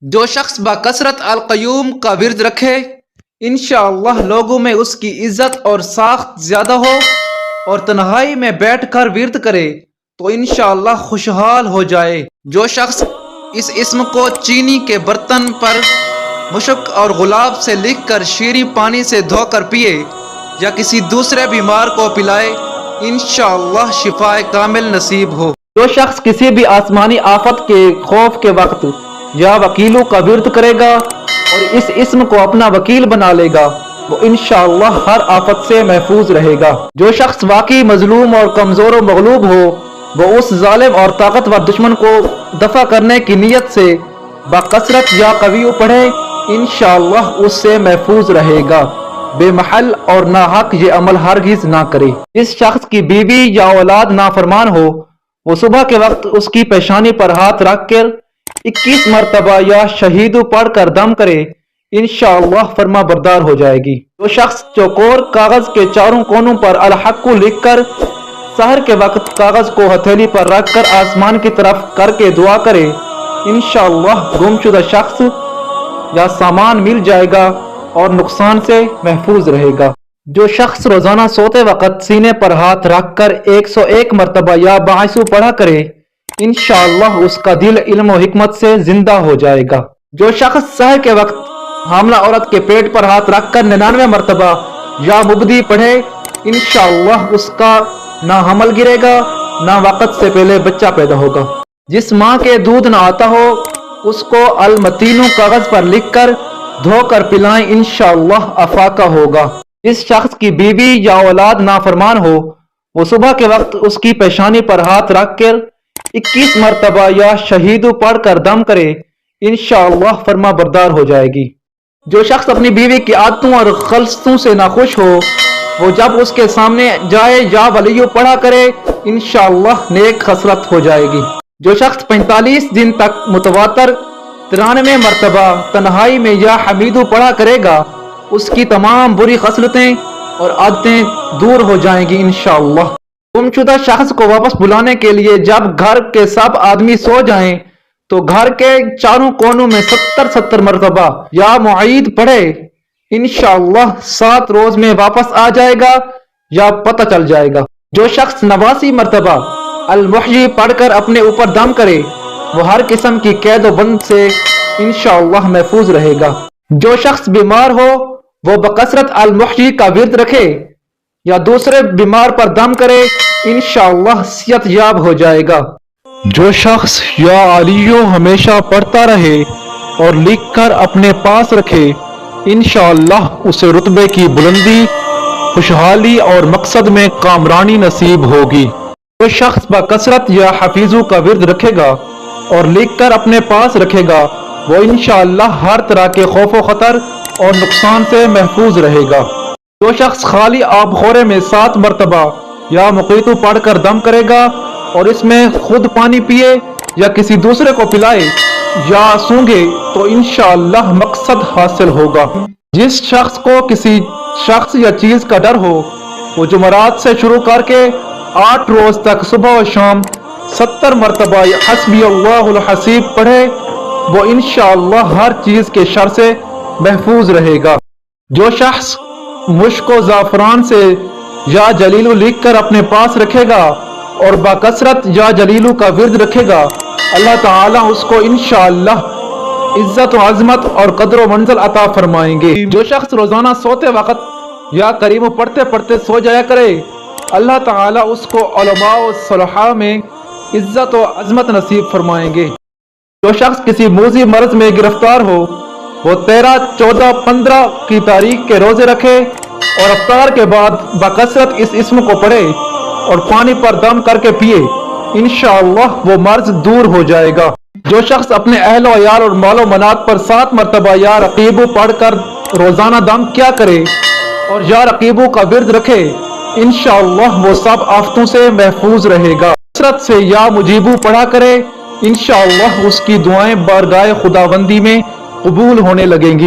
جو شخص بکثرت القیوم کا ورد رکھے انشاءاللہ لوگوں میں اس کی عزت اور ساخت زیادہ ہو، اور تنہائی میں بیٹھ کر ورد کرے تو انشاءاللہ خوشحال ہو جائے۔ جو شخص اس اسم کو چینی کے برتن پر مشک اور گلاب سے لکھ کر شیریں پانی سے دھو کر پیے یا کسی دوسرے بیمار کو پلائے انشاءاللہ شفاء کامل نصیب ہو۔ جو شخص کسی بھی آسمانی آفت کے خوف کے وقت یا وکیلوں کا ورد کرے گا اور اس اسم کو اپنا وکیل بنا لے گا وہ انشاءاللہ ہر آفت سے محفوظ رہے گا۔ جو شخص واقعی مظلوم اور کمزور و مغلوب ہو وہ اس ظالم اور طاقتور دشمن کو دفع کرنے کی نیت سے بکثرت یا قوی پڑھے انشاءاللہ اس سے محفوظ رہے گا۔ بے محل اور ناحق یہ عمل ہرگز نہ کرے۔ جس شخص کی بیوی یا اولاد نافرمان ہو وہ صبح کے وقت اس کی پیشانی پر ہاتھ رکھ کر 21 مرتبہ یا شہیدو پڑھ کر دم کرے انشاءاللہ فرما بردار ہو جائے گی۔ جو شخص چوکور کاغذ کے چاروں کونوں پر الحق کو لکھ کر سحر کے وقت کاغذ کو ہتھیلی پر رکھ کر آسمان کی طرف کر کے دعا کرے انشاءاللہ گم شدہ شخص یا سامان مل جائے گا اور نقصان سے محفوظ رہے گا۔ جو شخص روزانہ سوتے وقت سینے پر ہاتھ رکھ کر 101 مرتبہ یا باعثو پڑھا کرے انشاءاللہ اس کا دل علم و حکمت سے زندہ ہو جائے گا۔ جو شخص سحر کے وقت حاملہ عورت کے پیٹ پر ہاتھ رکھ کر 99 مرتبہ یا مبدی پڑھے انشاءاللہ اس کا نہ حمل گرے گا نہ وقت سے پہلے بچہ پیدا ہوگا۔ جس ماں کے دودھ نہ آتا ہو اس کو المتینو کاغذ پر لکھ کر دھو کر پلائیں انشاءاللہ افاقہ ہوگا۔ جس شخص کی بیوی یا اولاد نافرمان ہو وہ صبح کے وقت اس کی پیشانی پر ہاتھ رکھ کر 21 مرتبہ یا شہیدو پڑھ کر دم کرے انشاءاللہ فرما بردار ہو جائے گی۔ جو شخص اپنی بیوی کی عادتوں اور خلصتوں سے ناخوش ہو وہ جب اس کے سامنے جائے یا ولیو پڑھا کرے انشاءاللہ نیک خصلت ہو جائے گی۔ جو شخص 45 دن تک متواتر 93 مرتبہ تنہائی میں یا حمیدو پڑھا کرے گا اس کی تمام بری خصلتیں اور عادتیں دور ہو جائیں گی انشاءاللہ۔ گم شدہ شخص کو واپس بلانے کے لیے جب گھر کے سب آدمی سو جائیں تو گھر کے چاروں کونوں میں 70 مرتبہ یا معید پڑھے انشاءاللہ 7 روز میں واپس آ جائے گا یا پتہ چل جائے گا۔ جو شخص 89 مرتبہ المحیی پڑھ کر اپنے اوپر دم کرے وہ ہر قسم کی قید و بند سے انشاءاللہ محفوظ رہے گا۔ جو شخص بیمار ہو وہ بکثرت المحیی کا ورد رکھے یا دوسرے بیمار پر دم کرے انشاءاللہ صحت یاب ہو جائے گا۔ جو شخص یا علیو ہمیشہ پڑھتا رہے اور لکھ کر اپنے پاس رکھے انشاءاللہ اسے رتبے کی بلندی، خوشحالی اور مقصد میں کامرانی نصیب ہوگی۔ جو شخص بکثرت یا حفیظو کا ورد رکھے گا اور لکھ کر اپنے پاس رکھے گا وہ انشاءاللہ ہر طرح کے خوف و خطر اور نقصان سے محفوظ رہے گا۔ جو شخص خالی آب خورے میں 7 مرتبہ یا مقیتو پڑھ کر دم کرے گا اور اس میں خود پانی پیے یا کسی دوسرے کو پلائے یا سونگے تو انشاءاللہ مقصد حاصل ہوگا۔ جس شخص کو کسی شخص یا چیز کا ڈر ہو وہ جمعرات سے شروع کر کے 8 روز تک صبح و شام 70 مرتبہ حسبی اللہ الحسیب پڑھے وہ انشاءاللہ ہر چیز کے شر سے محفوظ رہے گا۔ جو شخص مشک و زعفران سے یا جلیلو لکھ کر اپنے پاس رکھے گا اور بکثرت یا جلیلو کا ورد رکھے گا اللہ تعالیٰ اس کو انشاءاللہ عزت و عظمت اور قدر و منزل عطا فرمائیں گے۔ جو شخص روزانہ سوتے وقت یا کریمو پڑھتے پڑھتے سو جایا کرے اللہ تعالیٰ اس کو علماء و صلحاء میں عزت و عظمت نصیب فرمائیں گے۔ جو شخص کسی موذی مرض میں گرفتار ہو وہ 13، 14، 15 کی تاریخ کے روزے رکھے اور افطار کے بعد بکثرت اس اسم کو پڑھے اور پانی پر دم کر کے پیے انشاءاللہ وہ مرض دور ہو جائے گا۔ جو شخص اپنے اہل و عیال اور مال و منات پر 7 مرتبہ یا رقیبو پڑھ کر روزانہ دم کیا کرے اور یا رقیبو کا ورد رکھے انشاءاللہ وہ سب آفتوں سے محفوظ رہے گا۔ کثرت سے یا مجیبو پڑھا کرے انشاءاللہ اس کی دعائیں بارگاہ خداوندی میں قبول ہونے لگیں گی۔